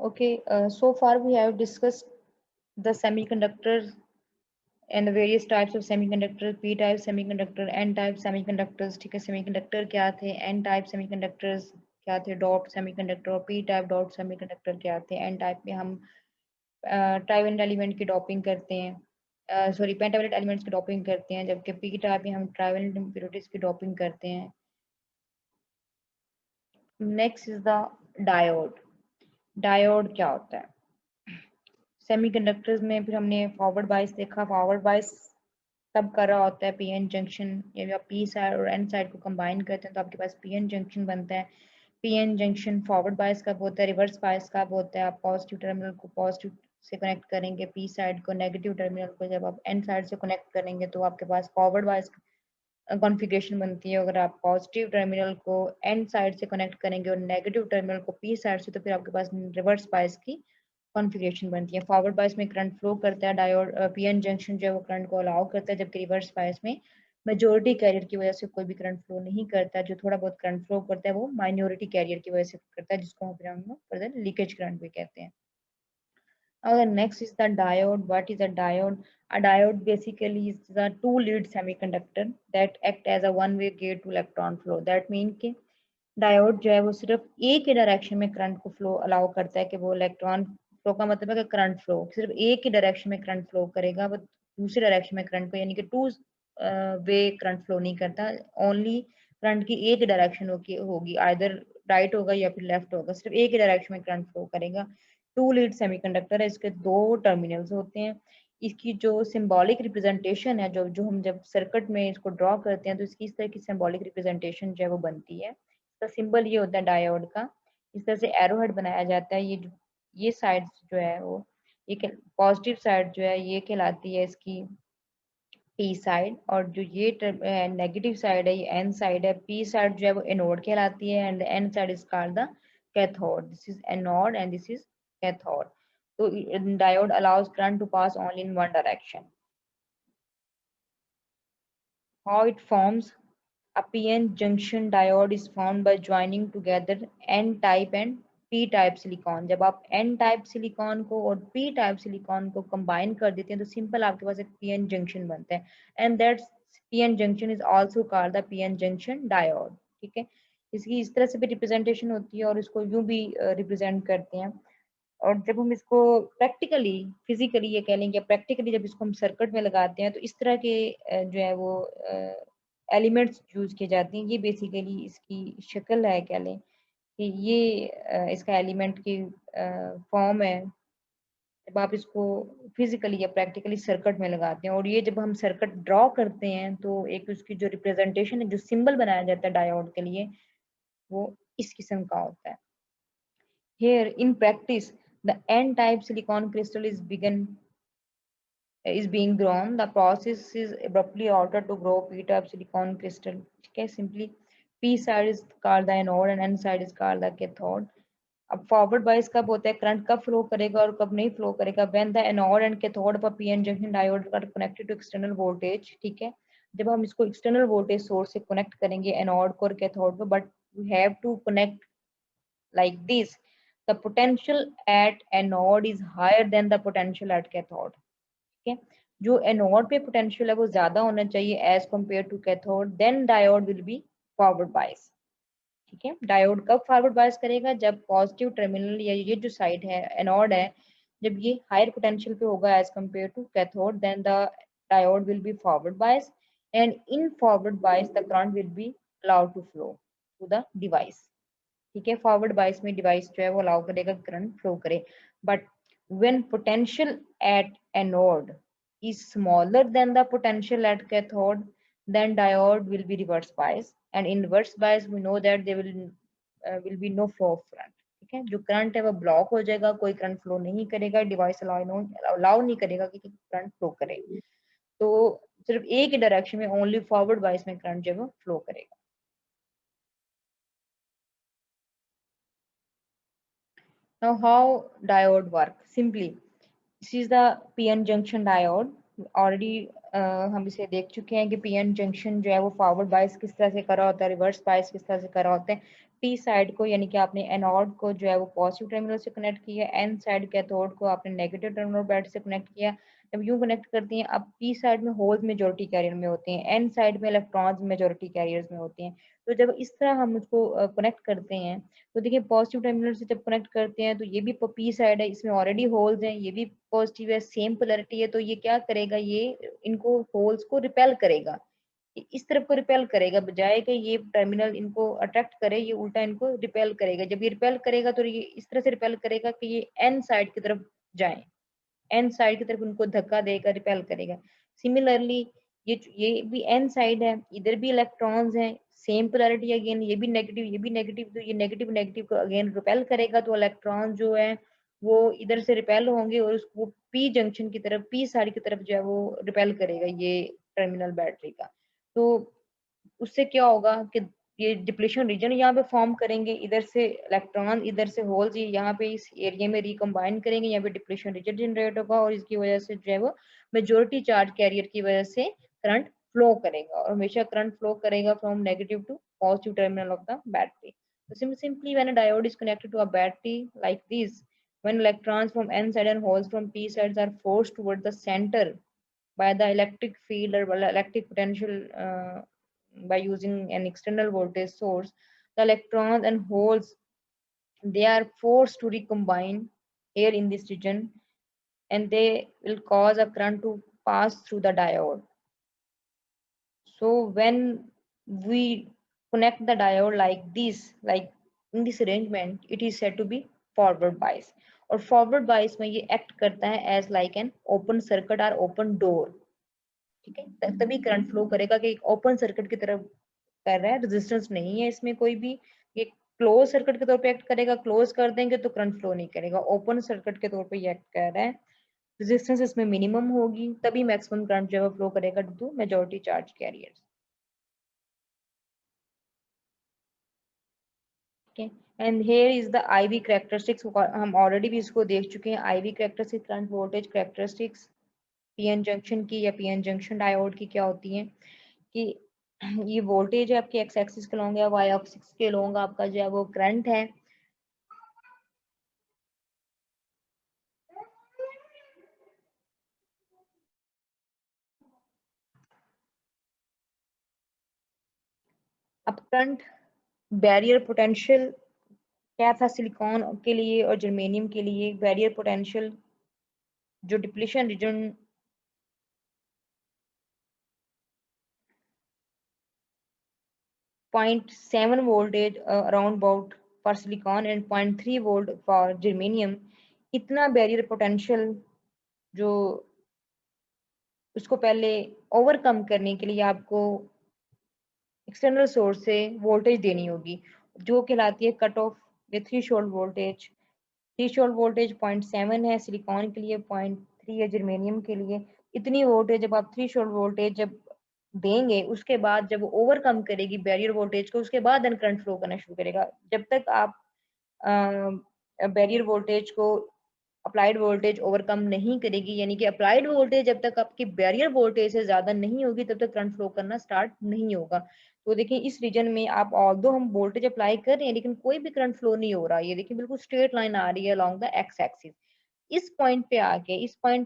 Okay, so far we have discussed the semiconductors and the various types of semiconductors, p-type semiconductor, n-type semiconductors. ठीक है, semiconductor क्या थे, n-type semiconductors क्या थे, dot semiconductor, और p-type dot semiconductor क्या थे. n-type में हम ट्राइवेलेंट एलिमेंट की डॉपिंग करते हैं, सॉरी पेंटावेलेंट एलिमेंट्स की डॉपिंग करते हैं, जबकि p-type में हम ट्राइवेलेंट इम्प्योरिटीज की डॉपिंग करते हैं. Next is the diode. Diode क्या होता है सेमीकंडक्टर्स में? फिर हमने फॉरवर्ड बायस देखा. फॉरवर्ड बायस तब कर रहा होता है पीएन जंक्शन, या आप पी साइड और एन साइड को कंबाइन करते हैं तो आपके पास पीएन जंक्शन बनता है. पीएन जंक्शन फॉरवर्ड बायस कब होता है, रिवर्स बायस कब होता है? आप पॉजिटिव टर्मिनल को पॉजिटिव से कनेक्ट करेंगे, पी साइड को नेगेटिव टर्मिनल को जब आप एन साइड से कनेक्ट करेंगे तो आपके पास फॉरवर्ड बायस कॉन्फ़िगरेशन बनती है. अगर आप पॉजिटिव टर्मिनल को एन साइड से कनेक्ट करेंगे और नेगेटिव टर्मिनल को पी साइड से, तो फिर आपके पास रिवर्स बायस की कॉन्फ़िगरेशन बनती है. फॉरवर्ड बायस में करंट फ्लो करता है, डायोड पीएन जंक्शन जो है वो करंट को अलाउ करता है, जबकि रिवर्स बायस में मेजोरिटी कैरियर की वजह से कोई भी करंट फ्लो नहीं करता. जो थोड़ा बहुत करंट फ्लो करता है वो माइनॉरिटी कैरियर की वजह से करता है, जिसको फिर हम फर्दर लीकेज करंट भी कहते हैं. Next is the diode. What is a diode? A diode basically is the two lead semiconductor that act as a one-way gate to electron flow. That means कि डायोड जो है वो सिर्फ एक ही direction में करंट को फ्लो अलाउ करता है, कि वो इलेक्ट्रॉन फ्लो का मतलब है कि करंट फ्लो सिर्फ एक ही डायरेक्शन में करंट फ्लो करेगा, वो दूसरी डायरेक्शन में करंट को, यानी कि टू वे करंट फ्लो नहीं करता. ओनली करंट की एक डायरेक्शन होगी, आइदर राइट होगा या फिर लेफ्ट होगा, सिर्फ एक ही डायरेक्शन में करंट फ्लो करेगा. टू लीड सेमीकंडक्टर है, इसके दो टर्मिनल्स होते हैं. इसकी जो सिंबॉलिक रिप्रेजेंटेशन है, जो जो हम जब सर्किट में इसको ड्रॉ करते हैं तो इसकी इस तरह की सिंबॉलिक रिप्रेजेंटेशन जो है वो बनती है. इसका सिंबल ये होता है डायोड का. इस तरह से एरो हेड बनाया जाता है. ये साइड जो है वो, ये पॉजिटिव साइड जो है ये कहलाती है इसकी पी साइड, और जो ये नेगेटिव साइड है ये एन साइड है. पी साइड जो है वो एनोड कहलाती है and N side is called the cathode. This is anode and this is cathode. तो diode allows current to pass only in one direction. How it forms? A PN junction diode is formed by joining together N-type and P-type silicon. जब आप N-type silicon को और P-type silicon को combine कर देते हैं तो सिंपल आपके पास एक PN junction बनता है. And that PN junction is also called the PN junction diode. ठीक है, इसकी इस तरह से भी रिप्रेजेंटेशन होती है और इसको यूं भी रिप्रेजेंट करते हैं. और जब हम इसको प्रैक्टिकली फिजिकली ये कह लेंगे, प्रैक्टिकली जब इसको हम सर्किट में लगाते हैं तो इस तरह के जो है वो एलिमेंट्स यूज किए जाते हैं. ये बेसिकली इसकी शक्ल है, कह लें कि ये इसका एलिमेंट की फॉर्म है जब आप इसको फिजिकली या प्रैक्टिकली सर्किट में लगाते हैं. और ये जब हम सर्किट ड्रॉ करते हैं तो एक उसकी जो रिप्रेजेंटेशन है, जो सिंबल बनाया जाता है डायोड के लिए, वो इस किस्म का होता है. Here, in practice, the N-type silicon crystal is being grown. The process is abruptly altered to grow P-type silicon crystal. Okay, simply P side is called the anode and N side is called the cathode. अब forward bias कब होता है, current कब flow करेगा और कब नहीं flow करेगा? When the anode and cathode of PN junction diode are connected to external voltage. ठीक है, जब हम इसको एक्सटर्नल वोल्टेज सोर्स से कनेक्ट करेंगे एनोड को और कैथोड को, but we have to connect like this. The potential at anode is higher than the potential at cathode. ठीक है, जो एनोड पे पोटेंशियल है वो ज्यादा होना चाहिए as compare to cathode. Then diode will be forward bias. ठीक है, डायोड कब फॉरवर्ड बायस करेगा? जब पॉजिटिव टर्मिनल या ये जो साइड है एनोड है, जब ये हायर पोटेंशियल पे होगा as compare to cathode, then the diode will be forward bias and in forward bias the current will be allowed to flow to the device. ठीक है, फॉरवर्ड बायस में device जो है वो अलाउ करेगा current flow करे. But when potential at anode is smaller than the potential at cathode, then diode will be reverse bias, and in reverse bias we know that there will be no flow of current. ठीक है, जो current है वो block हो जाएगा, कोई current flow नहीं करेगा, डिवाइस अलाउ नहीं करेगा कि करंट फ्लो करे. तो सिर्फ एक ही डायरेक्शन में ओनली फॉरवर्ड बायस में करंट जो है वो फ्लो करेगा. Now how diode work? Simply, this is the PN junction diode. Already हम इसे देख चुके हैं कि पीएन जंक्शन जो है वो फॉरवर्ड बायस किस तरह से करा होता है, रिवर्स बायस किस तरह से करा होता है। पी साइड को यानी कि आपने एनोड को जो है वो पॉजिटिव टर्मिनल से कनेक्ट किया, एन साइड कैथोड को आपने नेगेटिव टर्मिनल बैट से कनेक्ट किया। जब यूं कनेक्ट करती हैं, अब पी साइड में होल्स मेजोरिटी कैरियर में होते हैं, एन साइड में इलेक्ट्रॉन्स मेजोरिटी कैरियर्स में होते हैं। तो जब इस तरह हम उसको कनेक्ट करते हैं, तो देखिए पॉजिटिव टर्मिनल से जब कनेक्ट करते हैं तो ये भी पी साइड है, इसमें ऑलरेडी होल्स हैं, ये भी पॉजिटिव है, सेम पोलैरिटी है, तो ये क्या करेगा, ये इनको होल्स को रिपेल करेगा, इस तरफ को रिपेल करेगा, बजाय कि ये टर्मिनल इनको अट्रैक्ट करे, ये उल्टा इनको रिपेल करेगा। जब ये रिपेल करेगा तो ये इस तरह से रिपेल करेगा कि ये एन साइड की तरफ जाए, एन साइड की तरफ उनको धक्का देगा, रिपेल करेगा। सिमिलरली ये भी एन साइड है, इधर भी इलेक्ट्रॉन्स हैं, सेम पोलैरिटी अगेन, ये भी नेगेटिव, ये भी नेगेटिव, तो ये नेगेटिव नेगेटिव को अगेन रिपेल करेगा, तो इलेक्ट्रॉन जो है वो इधर से रिपेल होंगे और उसको पी जंक्शन की तरफ, पी साइड की तरफ जो है वो रिपेल करेगा ये टर्मिनल बैटरी का। तो उससे क्या होगा कि ये डिप्लीशन रीजन यहाँ पे फॉर्म करेंगे, इधर से इलेक्ट्रॉन, इधर से होल्स ये यहाँ पे इस एरिया में रिकम्बाइन करेंगे, यहाँ पे डिप्लीशन रीजन जनरेट होगा और इसकी वजह से जो है वो मेजोरिटी चार्ज कैरियर की वजह से करंट फ्लो करेगा, और हमेशा करंट फ्लो करेगा from negative to positive terminal of the battery. So simply when a diode is connected to a battery like this, when electrons from n side and holes from p sides are forced toward the center by the electric field or electric potential by using an external voltage source, the electrons and holes, they are forced to recombine here in this region, and they will cause a current to pass through the diode. So when we connect the diode like this, like in this arrangement, it is said to be forward bias. और forward bias में ये act करता है as like an open circuit or open door. ठीक है, तभी current flow करेगा कि ओपन सर्किट की तरफ कर रहा है, रेजिस्टेंस नहीं है इसमें कोई भी, ये क्लोज सर्किट के तौर पे एक्ट करेगा, क्लोज कर देंगे तो करंट फ्लो नहीं करेगा, ओपन सर्किट के तौर पे ये एक्ट कर रहा है, रेजिस्टेंस इसमें मिनिमम होगी तभी मैक्सिमम करंट जो है फ्लो करेगा due to majority charge carriers. Okay, and here is the IV characteristics, हम ऑलरेडी भी इसको देख चुके हैं। IV characteristics, current voltage characteristics PN junction की या पीएन जंक्शन डायोड की क्या होती है कि ये वोल्टेज है आपके एक्स एक्सिस के लॉन्ग या वाई एक्सिस के लॉन्ग आपका जो है वो करंट है। अब करंट बैरियर पोटेंशियल क्या था सिलिकॉन के लिए और जर्मेनियम के लिए, बैरियर पोटेंशियल जो depletion region 0.7 voltage around about for silicon and 0.3 volt for germanium, इतना बैरियर पोटेंशियल जो उसको पहले ओवरकम करने के लिए आपको एक्सटर्नल सोर्स से वोल्टेज देनी होगी जो कहलाती है कट ऑफ या थ्रेशोल्ड वोल्टेज। थ्रेशोल्ड वोल्टेज 0.7 है सिलिकॉन के लिए, 0.3 है जर्मेनियम के लिए। इतनी वोल्टेज जब आप थ्रेशोल्ड वोल्टेज जब देंगे उसके बाद जब वो ओवरकम करेगी बैरियर वोल्टेज को, उसके बाद देन करंट फ्लो करना शुरू करेगा। जब तक आप बैरियर वोल्टेज को अप्लाइड वोल्टेज ओवरकम नहीं करेगी, यानी कि अप्लाइड वोल्टेज जब तक आपकी बैरियर वोल्टेज से ज्यादा नहीं होगी तब तक करंट फ्लो करना स्टार्ट नहीं होगा। तो देखिए इस रीजन में आप ऑल्दो हम वोल्टेज अप्लाई कर रहे हैं लेकिन कोई भी करंट फ्लो नहीं हो रहा। ये देखिए बिल्कुल स्ट्रेट लाइन आ रही है अलोंग द एक्स एक्सिस। इस पॉइंट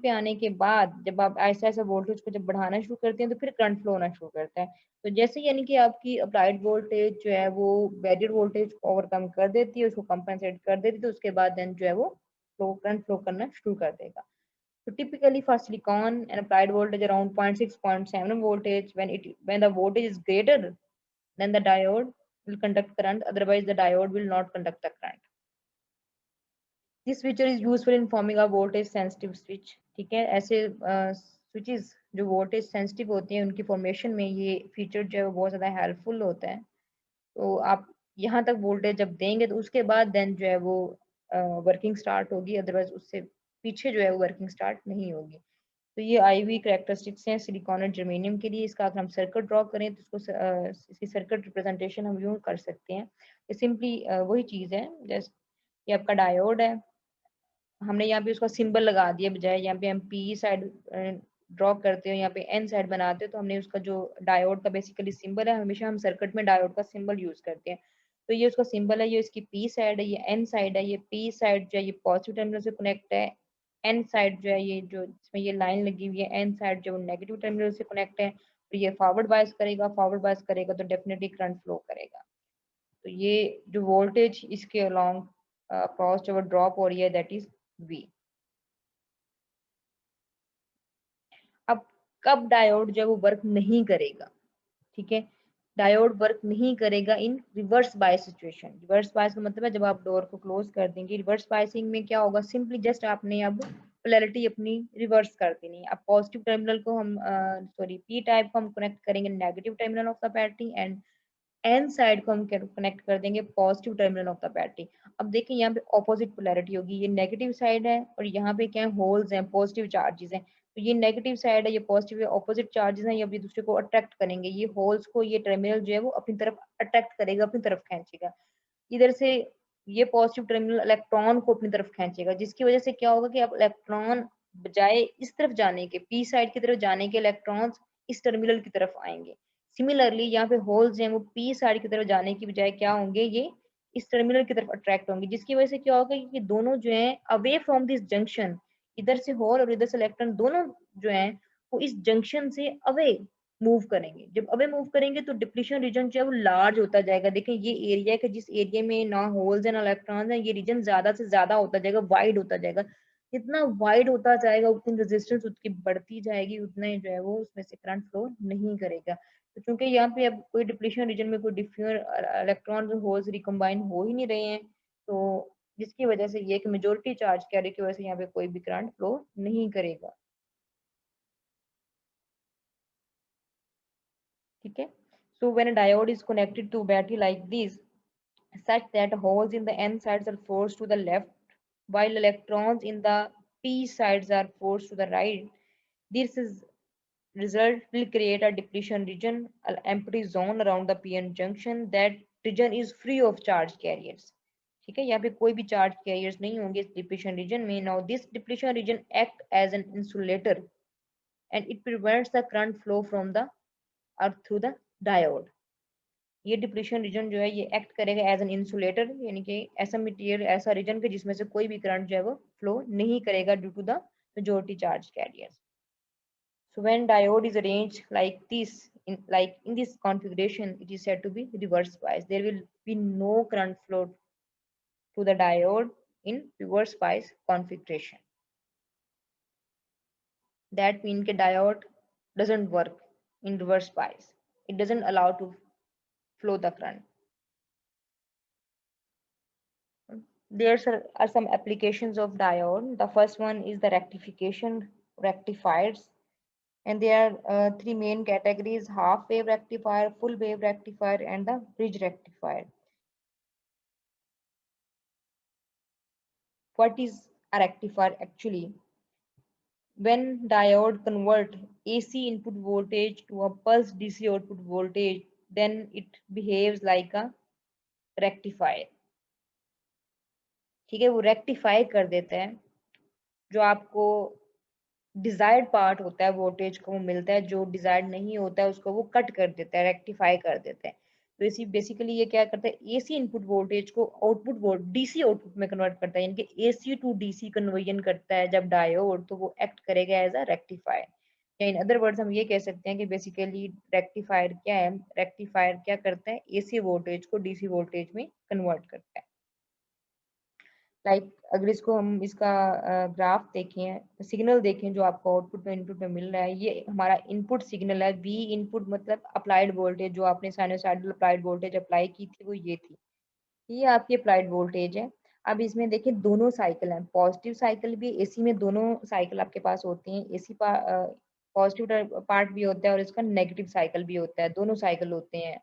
पे आने के बाद जब आप ऐसा ऐसा वोल्टेज को जब बढ़ाना शुरू करते हैं तो फिर करंट फ्लो होना शुरू करता है। तो जैसे यानी कि आपकी अप्लाइड वोल्टेज जो है वो बैरियर वोल्टेज को ओवरकम कर देती है, उसको कंपेंसेट कर देती है, तो उसके बाद देन जो है वो करंट फ्लो करना शुरू कर देगा। So typically for silicon an applied voltage around 0.6 0.7 voltage, when the voltage is greater then the diode will conduct current, otherwise the diode will not conduct the current. This feature is useful in forming a voltage sensitive switch। ठीक है, ऐसे switches जो voltage sensitive होते हैं उनकी formation में ये feature जो है वो बहुत ज़्यादा हेल्पफुल होता है। तो आप यहाँ तक वोल्टेज जब देंगे तो उसके बाद देन जो है वो वर्किंग स्टार्ट होगी, अदरवाइज उससे पीछे जो है वो वर्किंग स्टार्ट नहीं होगी। तो ये IV करेक्टरिस्टिक्स हैं सिलिकॉन और जर्मेनियम के लिए। इसका अगर हम सर्किट ड्रॉ करें तो इसको इसकी सर्किट रिप्रेजेंटेशन हम यूँ कर सकते हैं। ये सिंपली वही चीज़ है, जैसे ये आपका डायोड है, हमने यहाँ पे उसका सिंबल लगा दिया, बजाय यहाँ पे हम पी साइड ड्रॉ करते हो, यहाँ पे एन साइड बनाते हो, तो हमने उसका जो डायोड का बेसिकली सिंबल है, हमेशा हम सर्किट में डायोड का सिंबल यूज करते हैं। तो ये उसका सिंबल है, ये इसकी पी साइड है, ये एन साइड है। ये पी साइड जो है ये पॉजिटिव टर्मिनल से कनेक्ट है, एन साइड जो है ये जो इसमें ये लाइन लगी हुई है एन साइड जो नेगेटिव टर्मिनल से कनेक्ट है। तो ये फॉरवर्ड बायस करेगा, फॉरवर्ड बायस करेगा तो डेफिनेटली करंट फ्लो करेगा। तो ये जो वोल्टेज इसके अलोंग क्रॉस जो ड्रॉप हो रही है दैट इज वी। अब कब डायोड जो है वो वर्क नहीं करेगा, ठीक है, डायोड वर्क नहीं करेगा in reverse bias situation. Reverse bias का मतलब है जब आप डोर को क्लोज कर देंगे। रिवर्स बायसिंग में क्या होगा, सिंपली जस्ट आपने अब पोलैरिटी अपनी रिवर्स कर देनी है। अब पॉजिटिव टर्मिनल को हम सॉरी पी टाइप को हम कनेक्ट करेंगे negative terminal of the battery, and N side को हम कनेक्ट कर देंगे positive terminal of the battery. अब देखिए यहाँ पे ऑपोजिट पोलैरिटी होगी, ये नेगेटिव साइड है और यहाँ पे क्या है, होल्स हैं, पॉजिटिव चार्जेस हैं। तो ये नेगेटिव साइड है, ये पॉजिटिव है, ऑपोजिट चार्जेस हैं, ये अभी दूसरे को अट्रैक्ट करेंगे। ये होल्स को ये टर्मिनल जो है वो अपनी तरफ अट्रैक्ट करेगा, अपनी तरफ खींचेगा। इधर से ये पॉजिटिव टर्मिनल इलेक्ट्रॉन को अपनी तरफ खींचेगा, जिसकी वजह से क्या होगा कि अब इलेक्ट्रॉन बजाय इस तरफ जाने के, पी साइड की तरफ जाने के, इलेक्ट्रॉन्स इस टर्मिनल की तरफ आएंगे। सिमिलरली यहाँ पे होल्स हैं वो पी साइड की तरफ जाने की बजाय क्या होंगे, ये इस टर्मिनल की तरफ अट्रैक्ट होंगे, जिसकी वजह से क्या होगा कि दोनों जो है अवे फ्रॉम दिस जंक्शन, इधर से होल और इधर से इलेक्ट्रॉन दोनों जो है वो इस जंक्शन से अवे मूव करेंगे। जब अवे मूव करेंगे तो डिप्लीशन रीजन जो है वो लार्ज होता जाएगा। देखिए ये एरिया है, जिस एरिया में ना होल्स है ना इलेक्ट्रॉन्स है, ये रीजन ज्यादा से ज्यादा होता जाएगा, वाइड होता जाएगा। जितना वाइड होता जाएगा उतनी रेजिस्टेंस उसकी बढ़ती जाएगी, उतना ही जो है वो उसमें से करंट फ्लो नहीं करेगा। तो चूंकि यहाँ पे अब कोई डिप्लीशन रीजन में कोई डिफ्यूजन इलेक्ट्रॉन होल्स रिकम्बाइन हो ही नहीं रहे हैं, तो जिसकी वजह से ये कि मेजोरिटी चार्ज कैरी की वजह से यहाँ पे कोई भी करंट फ्लो नहीं करेगा। ठीक है, so when a diode is connected to battery like this, such that holes in the n sides are forced to the left while electrons in the p sides are forced to the right, this is result will create a depletion region, an empty zone around the pn junction. That region is free of charge carriers। ठीक है, यहाँ पे कोई भी charge carriers नहीं होंगे इस depletion region में। Now this depletion region act as an insulator and it prevents the current flow from the earth through the diode. ये डिप्लीशन रीजन जो है ये एक्ट करेगा एज एन इंसुलेटर, यानी कि ऐसा मटेरियल, ऐसा रीजन के जिसमें से कोई भी करंट जो है वो फ्लो नहीं करेगा due to the majority charge carriers. So when diode is arranged like this, in this configuration, it is said to be reverse bias. There will be no current flow to the diode in reverse bias configuration. That means the diode doesn't work in reverse bias. It doesn't allow to flow the current. There are some applications of diode. The first one is the rectification rectifiers, and there are three main categories: half wave rectifier, full wave rectifier, and the bridge rectifier. What is a rectifier actually? When diode convert AC input voltage to a pulse DC output voltage, then it behaves like a rectifier। ठीक है, वो rectify कर देता है, जो आपको desired part होता है वोल्टेज को वो मिलता है, जो डिजायर्ड नहीं होता है उसको वो कट कर देता है, रेक्टिफाई कर देता है। तो इसी बेसिकली ये क्या करता है, एसी इनपुट वोल्टेज को आउटपुट वोल्ट डीसी आउटपुट में कन्वर्ट करता है, यानी कि एसी टू डीसी कन्वर्जन करता है जब डायोड, तो वो एक्ट करेगा एज अ रेक्टिफायर। या इन अदर वर्ड्स हम ये कह सकते हैं कि बेसिकली रेक्टिफायर क्या है, रेक्टिफायर क्या करता है, एसी वोल्टेज को डीसी वोल्टेज में कन्वर्ट करता है। अगर इसको हम इसका ग्राफ देखें, सिग्नल देखें जो आपको आउटपुट में इनपुट में मिल रहा है, ये हमारा इनपुट सिग्नल है। वी इनपुट मतलब अप्लाइड वोल्टेज, जो आपने साइनोसॉइडल अप्लाइड वोल्टेज अप्लाई की थी वो ये थी, ये आपकी अप्लाइड वोल्टेज है। अब इसमें देखिए दोनों साइकिल हैं, पॉजिटिव साइकिल भी, एसी में दोनों साइकिल आपके पास होते हैं, एसी पॉजिटिव पार्ट भी होता है और इसका नेगेटिव साइकिल भी होता है, दोनों साइकिल होते हैं,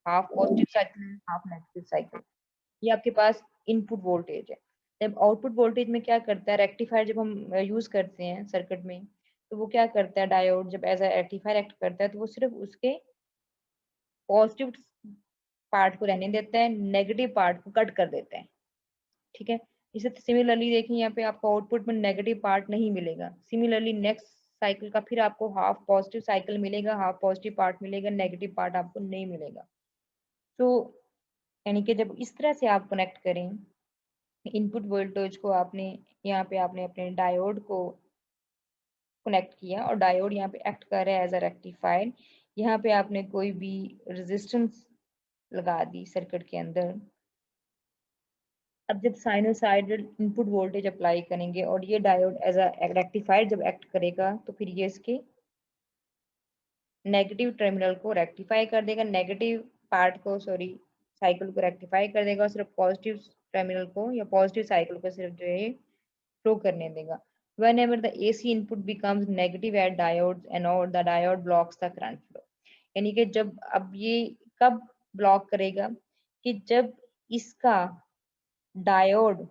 half positive cycle half negative cycle. ये आपके पास इनपुट वोल्टेज है। जब आउटपुट वोल्टेज में क्या करता है, रेक्टिफायर जब हम यूज करते हैं सर्किट में, तो वो क्या करता है, डायोड जब एज ए रेक्टिफायर एक्ट करता है तो वो सिर्फ उसके पॉजिटिव पार्ट को रहने देता है, नेगेटिव पार्ट को कट कर देता है। ठीक है, इसे सिमिलरली देखिए यहाँ पे आपको आउटपुट में नेगेटिव पार्ट नहीं मिलेगा। सिमिलरली नेक्स्ट साइकिल का फिर आपको हाफ पॉजिटिव साइकिल मिलेगा, हाफ पॉजिटिव पार्ट मिलेगा, नेगेटिव पार्ट आपको नहीं मिलेगा। तो यानी कि जब इस तरह से आप कनेक्ट करें, इनपुट वोल्टेज को आपने यहाँ पे आपने अपने डायोड को कनेक्ट किया और डायोड यहाँ पे एक्ट कर रहा है एज अ रेक्टिफायर। यहाँ पे आपने कोई भी रेजिस्टेंस लगा दी सर्किट के अंदर। अब जब साइनोसाइडल इनपुट वोल्टेज अप्लाई करेंगे और ये डायोड एज अ रेक्टिफायर जब एक्ट करेगा तो फिर ये इसके नेगेटिव टर्मिनल को रेक्टिफाई कर देगा, नेगेटिव पार्ट को सॉरी साइकिल को रेक्टिफाई कर देगा और सिर्फ पॉजिटिव टर्मिनल को या पॉजिटिव साइकिल को सिर्फ जो है फ्लो करने देगा। Whenever the AC input becomes negative at diodes anode, the diode blocks the current flow। यानी कि जब अब ये कब ब्लॉक करेगा कि जब इसका डायोड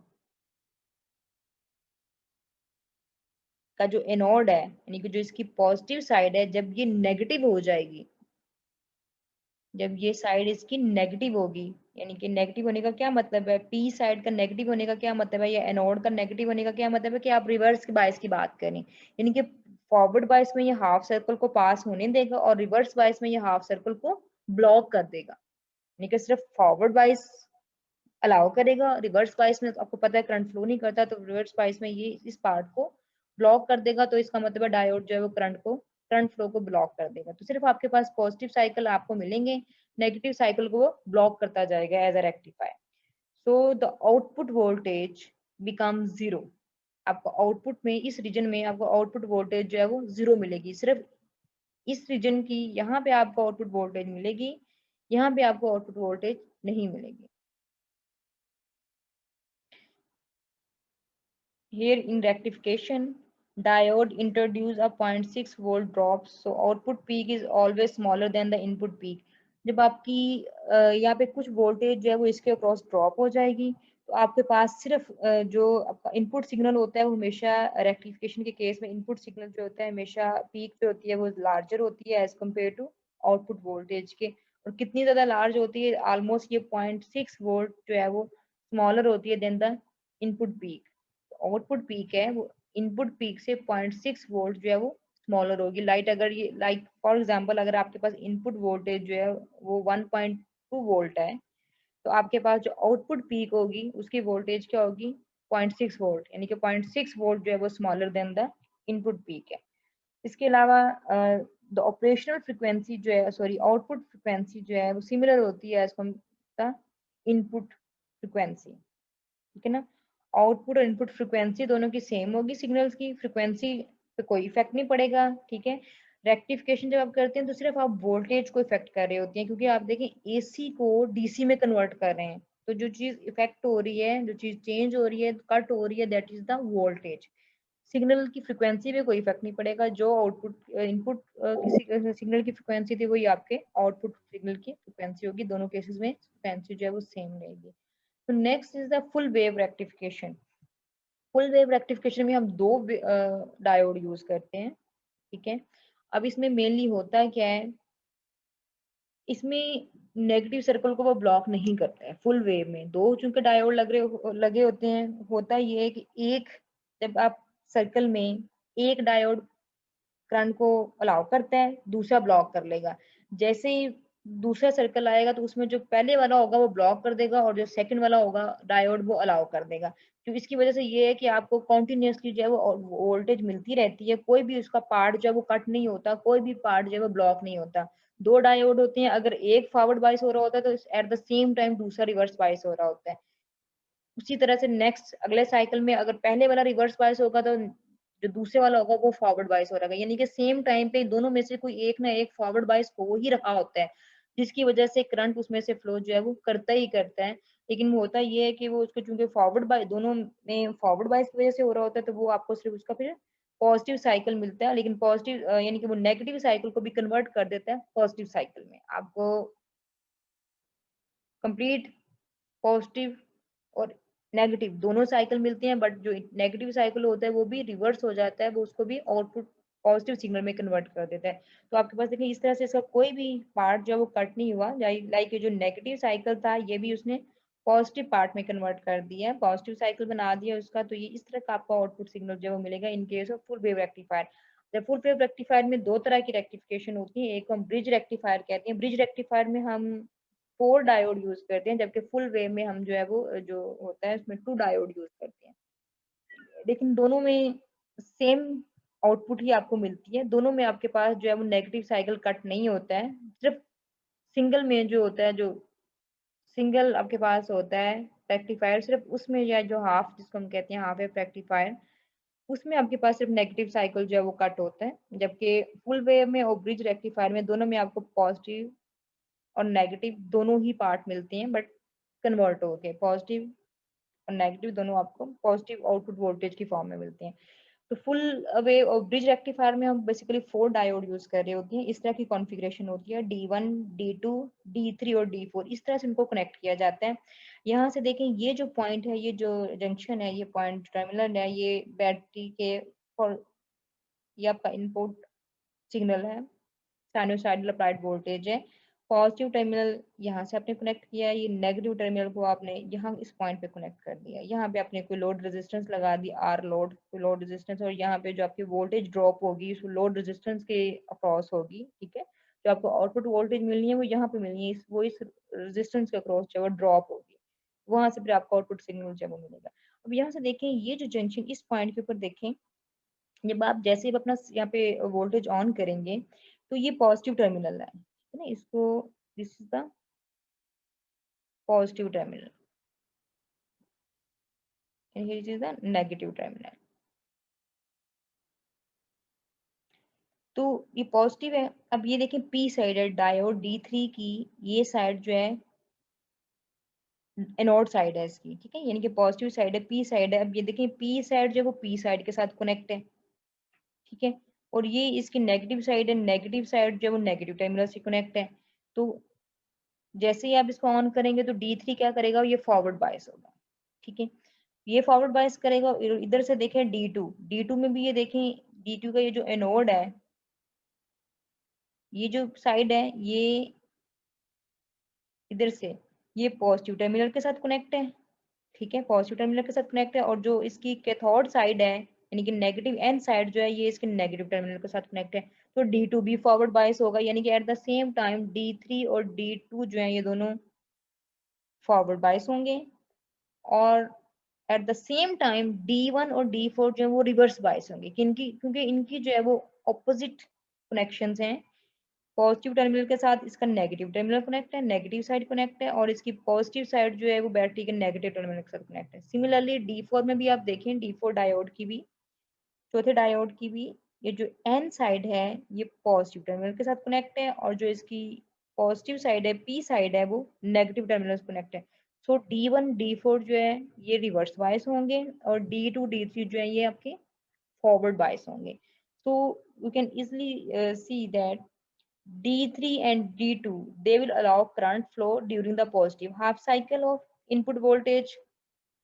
का जो एनोड है यानी कि जो इसकी पॉजिटिव साइड है जब ये नेगेटिव हो जाएगी, जब ये साइड इसकी नेगेटिव होगी, यानी कि नेगेटिव होने का क्या मतलब है, पी साइड का नेगेटिव होने का क्या मतलब है, या एनोड का नेगेटिव होने का क्या मतलब है कि आप रिवर्स के बायस की बात करें, यानी कि फॉरवर्ड बायस में ये हाफ सर्कल को पास होने देगा और रिवर्स बायस में ये हाफ सर्कल को ब्लॉक कर देगा। यानी कि सिर्फ फॉरवर्ड बायस अलाउ करेगा, रिवर्स बायस में तो आपको पता है करंट फ्लो नहीं करता, तो रिवर्स बायस में ये इस पार्ट को ब्लॉक कर देगा। तो इसका मतलब है डायोड जो है वो करंट फ्लो को ब्लॉक कर देगा। तो सिर्फ आपके पास पॉजिटिव साइकिल आपको मिलेंगे, नेगेटिव साइकिल को वो ब्लॉक करता जाएगा as a rectifier. So the output voltage become zero. आपको आउटपुट में इस रीजन में आपको आउटपुट वोल्टेज जो है वो जीरो मिलेगी, सिर्फ इस रीजन की यहाँ पे आपको आउटपुट वोल्टेज मिलेगी, यहाँ पे आपको आउटपुट वोल्टेज नहीं मिलेगी। Here in rectification, diode introduce a 0.6 volt drop, so output peak is always smaller than the input peak। जब आपकी यहाँ पे कुछ वोल्टेज जो है वो इसके अक्रॉस ड्रॉप हो जाएगी तो आपके पास सिर्फ जो आपका इनपुट सिग्नल होता है वो हमेशा रेक्टिफिकेशन के केस में इनपुट सिग्नल जो होता है हमेशा पीक पे होती है, वो लार्जर होती है as compare to output voltage के। और कितनी ज्यादा लार्ज होती है, ऑलमोस्ट ये 0.6 वोल्ट जो है वो स्मॉलर होती है than the input peak. Output peak है वो इनपुट पीक से 0.6 वोल्ट जो है वो स्मॉलर होगी। लाइट अगर ये लाइक फॉर एग्जांपल अगर आपके पास इनपुट वोल्टेज जो है वो 1.2 वोल्ट है तो आपके पास जो आउटपुट पीक होगी उसकी वोल्टेज क्या होगी 0.6 वोल्ट, यानी कि 0.6 वोल्ट जो है वो smaller than the input peak है। इसके अलावा द ऑपरेशनल फ्रिक्वेंसी जो है सॉरी आउटपुट फ्रिक्वेंसी जो है वो सिमिलर होती है एज कम द इनपुट फ्रिक्वेंसी, ठीक है ना। आउटपुट और इनपुट फ्रिक्वेंसी दोनों की सेम होगी, सिग्नल्स की फ्रिक्वेंसी पे कोई इफेक्ट नहीं पड़ेगा, ठीक है। रेक्टिफिकेशन जब आप करते हैं तो सिर्फ आप वोल्टेज को इफेक्ट कर रहे होते हैं, क्योंकि आप देखें एसी को डीसी में कन्वर्ट कर रहे हैं तो जो चीज इफेक्ट हो रही है, जो चीज चेंज हो रही है, कट हो रही है, that is the voltage. Signal की फ्रिक्वेंसी पे कोई इफेक्ट नहीं पड़ेगा, जो आउटपुट इनपुट किसी सिग्नल की फ्रिक्वेंसी थी वही आपके आउटपुट सिग्नल की फ्रिक्वेंसी होगी, दोनों केसेस में फ्रिक्वेंसी जो है वो सेम रहेगी। तो next is the full wave rectification. Full wave rectification में हम दो डायोड यूज करते हैं, ठीक है। अब इसमें मेनली होता है क्या है, इसमें नेगेटिव सर्कल को वो ब्लॉक नहीं करता है। फुल वेव में दो चूंकि डायोड लगे होते हैं, होता ये है कि एक जब आप सर्कल में एक डायोड करंट को अलाउ करता है दूसरा ब्लॉक कर लेगा। जैसे ही दूसरा सर्कल आएगा तो उसमें जो पहले वाला होगा वो ब्लॉक कर देगा और जो सेकंड वाला होगा डायोड वो अलाउ कर देगा। तो इसकी वजह से ये है कि आपको कॉन्टिन्यूसली जो है वो वोल्टेज मिलती रहती है, कोई भी उसका पार्ट जो है वो कट नहीं होता, कोई भी पार्ट जो है वो ब्लॉक नहीं होता। दो डायोड होते हैं, अगर एक फॉरवर्ड बाइस हो रहा होता है तो एट द सेम टाइम दूसरा रिवर्स बाइस हो रहा होता है। उसी तरह से नेक्स्ट अगले साइकिल में अगर पहले वाला रिवर्स बायस होगा तो जो दूसरे वाला होगा वो फॉरवर्ड बायस हो रहेगा, यानी कि सेम टाइम पे दोनों में से कोई एक ना एक फॉरवर्ड बायस हो ही रहा होता है, जिसकी वजह से करंट उसमें से फ्लो जो है वो करता ही करता है। लेकिन वो होता ये है कि वो उसको चूंकि फॉरवर्ड बाय दोनों में फॉरवर्ड बायस की वजह से हो रहा होता है तो वो आपको सिर्फ उसका फिर पॉजिटिव साइकिल मिलता है, लेकिन पॉजिटिव यानी कि वो नेगेटिव साइकिल को भी कन्वर्ट कर देता है पॉजिटिव साइकिल में। आपको कंप्लीट पॉजिटिव और नेगेटिव दोनों साइकिल मिलती हैं, बट जो नेगेटिव साइकिल होता है वो भी रिवर्स हो जाता है, वो उसको भी आउटपुट पॉजिटिव सिग्नल में कन्वर्ट कर देता है। तो आपके पास देखिए इस तरह से इसका कोई भी पार्ट जो है वो कट नहीं हुआ, लाइक जो नेगेटिव साइकिल था ये भी उसने पॉजिटिव पार्ट में कन्वर्ट कर दिया है, पॉजिटिव साइकिल बना दिया उसका। तो ये इस तरह का आपको आउटपुट सिग्नल जो है वो मिलेगा in case of full wave rectifier. Full wave rectifier में दो तरह की रेक्टिफिकेशन होती है, एक हम ब्रिज रेक्टिफायर कहते हैं। ब्रिज रेक्टिफायर में हम 4 डायोड यूज करते हैं, जबकि फुल वेव में हम जो है वो जो होता है उसमें 2 डायोड यूज करते हैं। लेकिन दोनों में सेम आउटपुट ही आपको मिलती है, दोनों में आपके पास जो है वो नेगेटिव साइकिल कट नहीं होता है। सिर्फ सिंगल में जो होता है, जो सिंगल आपके पास होता है रेक्टिफायर, सिर्फ उसमें या जो हाफ जिसको हम कहते हैं हाफ वेव रेक्टिफायर, उसमें आपके पास सिर्फ नेगेटिव साइकिल जो है वो कट होता है। जबकि फुल वेव में और ब्रिज रेक्टिफायर में दोनों में आपको पॉजिटिव और नेगेटिव दोनों ही पार्ट मिलते हैं, बट कन्वर्ट होके पॉजिटिव और नेगेटिव दोनों आपको पॉजिटिव आउटपुट वोल्टेज की फॉर्म में मिलते हैं। तो फुल वेव और ब्रिज रेक्टिफायर में हम बेसिकली 4 डायोड यूज कर रहे होती हैं। इस तरह की कॉन्फ़िगरेशन होती है, D1, D2, D3 और D4, इस तरह से इनको कनेक्ट किया जाता है। यहाँ से देखें, ये जो पॉइंट है, ये जो जंक्शन है, ये पॉइंट टर्मिनल है, ये बैटरी के फॉर ये आपका इनपुट सिग्नल है, साइनोसॉइडल अप्लाइड वोल्टेज है। पॉजिटिव टर्मिनल यहाँ से आपने कनेक्ट किया है, ये नेगेटिव टर्मिनल को आपने यहाँ इस पॉइंट पे कनेक्ट कर दिया। यहाँ पे आपने कोई लोड रेजिस्टेंस लगा दी, आर लोड, कोई लोड रेजिस्टेंस, और यहाँ पे जो आपकी वोल्टेज ड्रॉप होगी उस लोड रेजिस्टेंस के अक्रॉस होगी, ठीक है। जो आपको आउटपुट वोल्टेज मिलनी है वो यहाँ पे मिलनी है, वो इस रेजिस्टेंस के अक्रॉस जो है वो ड्रॉप होगी, वहां से फिर आपको आउटपुट सिग्नल जो है वो मिलेगा। अब यहाँ से देखें, ये जो जंक्शन इस पॉइंट के ऊपर देखें, जब आप जैसे ही अपना यहाँ पे वोल्टेज ऑन करेंगे तो ये पॉजिटिव टर्मिनल है ना, इसको this is the positive terminal and here is the negative terminal. तो ये पॉजिटिव है। अब ये देखें, पी साइड है डायोड D3 की, ये साइड जो है एनोड साइड है इसकी, ठीक है, यानी कि पॉजिटिव साइड है, पी साइड है। अब ये देखें, पी साइड जो है वो पी साइड के साथ कनेक्ट है, ठीक है, और ये इसकी नेगेटिव साइड है, नेगेटिव साइड जो है वो नेगेटिव टर्मिनल से कनेक्ट है। तो जैसे ही आप इसको ऑन करेंगे तो D3 क्या करेगा, ये फॉरवर्ड बायस होगा, ठीक है, ये फॉरवर्ड बायस करेगा। इधर से देखें D2 में भी ये देखें, D2 का ये जो एनोड है, ये जो साइड है, ये इधर से ये पॉजिटिव टर्मिनल के साथ कनेक्ट है, ठीक है, पॉजिटिव टर्मिनल के साथ कनेक्ट है, और जो इसकी कैथोड साइड है यानी कि नेगेटिव एन साइड जो है, ये इसके नेगेटिव टर्मिनल के साथ कनेक्ट है। तो D2 भी फॉरवर्ड बायस होगा, यानी कि at the same time D3 और D2 जो है ये दोनों फॉरवर्ड बायस होंगे, और at the same time D1 और D4 जो है वो रिवर्स बायस होंगे, क्योंकि इनकी जो है वो ऑपोजिट कनेक्शंस हैं। पॉजिटिव टर्मिनल के साथ इसका नेगेटिव टर्मिनल कनेक्ट है, नेगेटिव साइड कनेक्ट है, और इसकी पॉजिटिव साइड जो है वो बैटरी के नेगेटिव टर्मिनल के साथ कनेक्ट है। सिमिलरली D4 में भी आप देखें, D4 डायोड की भी, चौथे डायोड की भी, ये जो एन साइड है ये पॉजिटिव टर्मिनल के साथ कनेक्ट है, और जो इसकी पॉजिटिव साइड है, पी साइड है, वो नेगेटिव टर्मिनल से कनेक्ट है। सो D1 D4 जो है ये रिवर्स बायस होंगे, और D2 D3 जो है ये आपके फॉरवर्ड बायस होंगे। So you can easily see that D3 and D2 they will allow current flow during the positive half cycle of input voltage,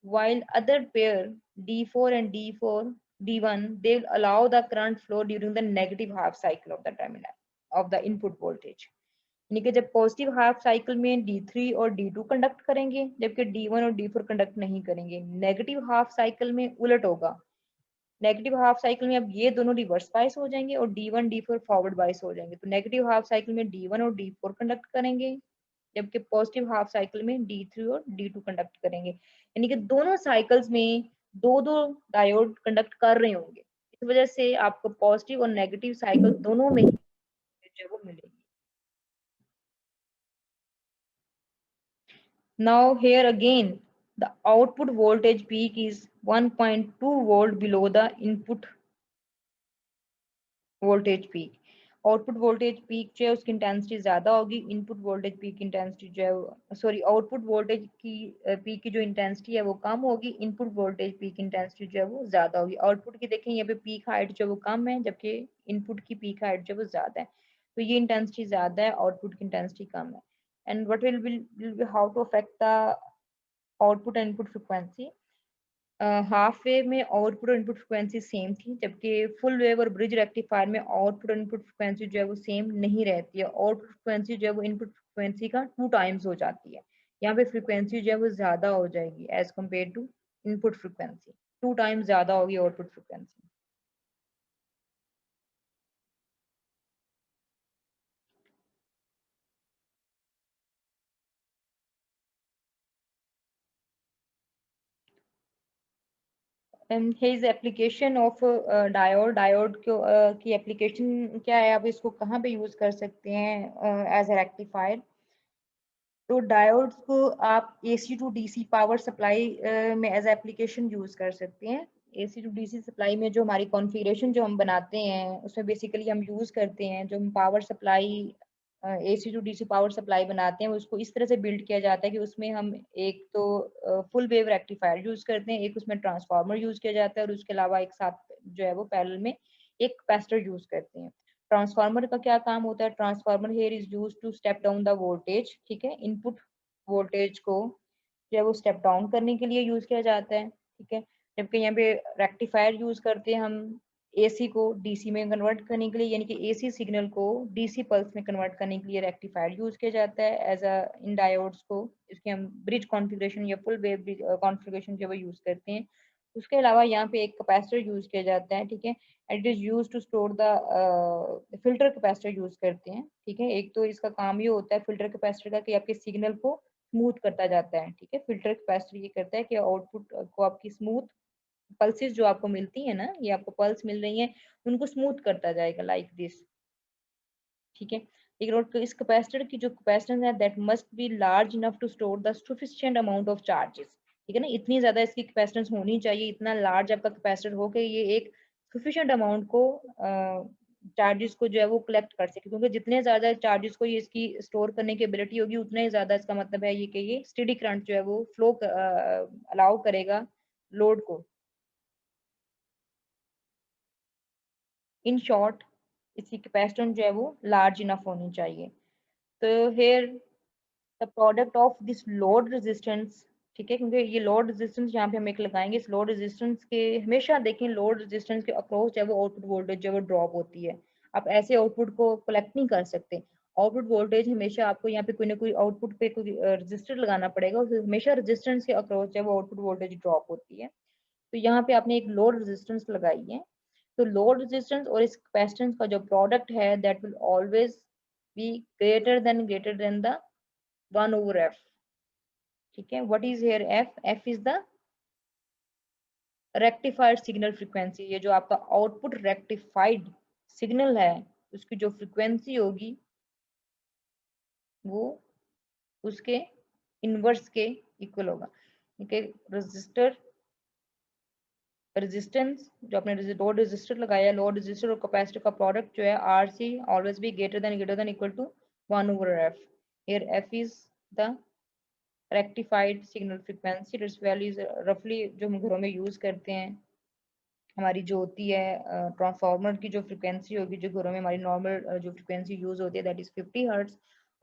while other pair D4 and D1 they will allow the current flow during the negative half cycle of the terminal of the input voltage। यानी कि जब positive half cycle में D3 और D2 conduct करेंगे, जबकि D1 और D4 conduct नहीं करेंगे। नेगेटिव हाफ साइकिल में उलट होगा, नेगेटिव हाफ साइकिल में अब ये दोनों रिवर्स बायस हो जाएंगे और D1 D4 फॉरवर्ड बायस हो जाएंगे। तो नेगेटिव हाफ साइकिल में D1 और D4 कंडक्ट करेंगे, जबकि पॉजिटिव हाफ साइकिल में D3 और D2 कंडक्ट करेंगे। यानी कि दोनों साइकिल्स में दो दो डायोड कंडक्ट कर रहे होंगे, इस वजह से आपको पॉजिटिव और नेगेटिव साइकिल दोनों में ही जो है वो मिलेगी। Now here again, the output voltage peak is 1.2 volt below the input voltage peak. Output voltage peak जो है उसकी इंटेंसिटी ज्यादा होगी, इनपुट वोल्टेज पीक इंटेंसिटी जो है सॉरी आउटपुट वोल्टेज की पीक की जो इंटेंसिटी है वो कम होगी, इनपुट वोल्टेज पीक इंटेंसिटी जो है वो ज्यादा होगी। आउटपुट की देखें यहाँ पे पीक हाइट जो है वो कम है, जबकि इनपुट की पीक हाइट जो है वो ज्यादा है। तो ये इंटेंसिटी ज्यादा है, आउटपुट की इंटेंसिटी कम है। And what will be how to affect the output and input frequency. Half wave में आउटपुट और इनपुट फ्रिक्वेंसी सेम थी, जबकि फुल वेव और ब्रिज रेक्टिफायर में आउटपुट और इनपुट फ्रिक्वेंसी जो है वो सेम नहीं रहती है। आउटपुट फ्रिक्वेंसी जो है वो इनपुट फ्रिक्वेंसी का 2 टाइम्स हो जाती है। यहाँ पे फ्रिक्वेंसी जो है वो ज्यादा हो जाएगी as compare to input frequency, 2 times ज्यादा होगी output frequency. His application of diode, diode की एप्लीकेशन क्या है, आप इसको कहाँ पे यूज कर सकते हैं एज ए रेक्टिफायर। तो डायोड्स को आप AC to DC power supply में एज एप्लीकेशन यूज कर सकते हैं। एसी टू डीसी सप्लाई में जो हमारी कॉन्फ़िगरेशन जो हम बनाते हैं उसमें बेसिकली हम यूज करते हैं, जो हम power supply AC to DC power supply बनाते हैं उसको इस तरह से बिल्ड किया जाता है कि उसमें हम एक तो फुल वेव रेक्टिफायर यूज करते हैं, एक उसमें ट्रांसफार्मर यूज किया जाता है और उसके अलावा एक साथ जो है वो पैरेलल में एक कैपेसिटर यूज करते हैं। ट्रांसफार्मर का क्या काम होता है, transformer here is use to step down the voltage, ठीक है, इनपुट वोल्टेज को जो है वो स्टेप डाउन करने के लिए यूज किया जाता है, ठीक है। जबकि यहाँ पे रेक्टिफायर यूज करते हैं हम एसी को डीसी में कन्वर्ट करने के लिए, यानी कि एसी सिग्नल को डीसी पल्स में कन्वर्ट करने के लिए रेक्टिफायर यूज किया जाता है एज अ इन डायोड्स को, इसके हम ब्रिज कॉन्फ़िगरेशन या फुल वेव कॉन्फ़िगरेशन जो वो यूज करते हैं। उसके अलावा यहाँ पे एक कैपेसिटर यूज किया जाता है, ठीक है, it is use to store the filter capacitor use करते हैं, ठीक है। एक तो इसका काम ये होता है फिल्टर कैपेसिटर का कि आपके सिग्नल को स्मूथ करता जाता है, ठीक है। फिल्टर कैपेसिटर ये करता है कि आउटपुट को आपकी स्मूथ पल्सेस जो आपको मिलती है ना, ये आपको पल्स मिल रही है, उनको स्मूथ करता जाएगा लाइक दिस, ठीक है। एक रोड इस कैपेसिटर की जो कैपेसिटेंस है that must be large enough to store the sufficient amount of charges, ठीक है ना, इतनी ज्यादा इसकी कैपेसिटेंस होनी चाहिए, इतना लार्ज आपका कैपेसिटर हो कि ये एक सफिशिएंट अमाउंट को चार्जेस को जो है वो कलेक्ट कर सके, क्योंकि जितने ज्यादा चार्जेस को ये इसकी स्टोर करने की एबिलिटी होगी उतना ही ज्यादा इसका मतलब है ये कि ये स्टेडी करंट जो है वो फ्लो अलाउ करेगा लोड को। इन शॉर्ट इसकी कैपेसिटेंस जो है वो लार्ज इनफ होनी चाहिए। तो here the product of this load resistance, ठीक है, क्योंकि ये लोड रेजिस्टेंस यहाँ पे हम एक लगाएंगे, इस लोड रेजिस्टेंस के हमेशा देखें लोड रेजिस्टेंस के अक्रॉस जो है वो आउटपुट वोल्टेज जो है वो ड्रॉप होती है। आप ऐसे आउटपुट को कलेक्ट नहीं कर सकते, आउटपुट वोल्टेज हमेशा आपको यहाँ पे कोई ना कोई आउटपुट पे कोई रजिस्टर लगाना पड़ेगा, हमेशा रेजिस्टेंस के अक्रॉस जो है वो आउटपुट वोल्टेज ड्रॉप होती है। तो यहाँ पे आपने एक लोड रेजिस्टेंस लगाई है, तो लोड रेजिस्टेंस और इस कैपेसिटेंस का जो प्रोडक्ट है that will always be greater then the 1/f, ठीक है। What is here F, F is the rectified signal frequency, ये जो आपका आउटपुट रेक्टिफाइड सिग्नल है उसकी जो फ्रीक्वेंसी होगी वो उसके इनवर्स के इक्वल होगा, ठीक है। रजिस्टर रेजिस्टेंस जो आपने लोड रेजिस्टर लगाया, लोड रेजिस्टर और कैपेसिटर का प्रोडक्ट जो है R C always be greater than equal to 1/f। Here F is the rectified signal frequency, its value is रफली जो हम घरों में यूज करते हैं, हमारी जो होती है ट्रांसफार्मर की जो फ्रीक्वेंसी होगी जो घरों में हमारी नॉर्मल जो फ्रीक्वेंसी यूज होती है दैट इज 50 हर्ट्ज।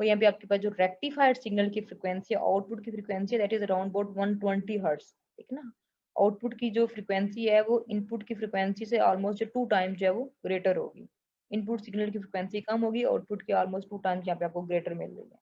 और यहाँ पे आपके पास जो रेक्टिफाइड सिग्नल की फ्रीक्वेंसी आउटपुट की frequency that is around about 120 hertz, ठीक है ना। आउटपुट की जो फ्रीक्वेंसी है वो इनपुट की फ्रीक्वेंसी से ऑलमोस्ट 2 टाइम जो है वो ग्रेटर होगी। इनपुट सिग्नल की फ्रीक्वेंसी कम होगी, आउटपुट की ऑलमोस्ट 2 टाइम्स यहाँ पे आपको ग्रेटर मिल रही है।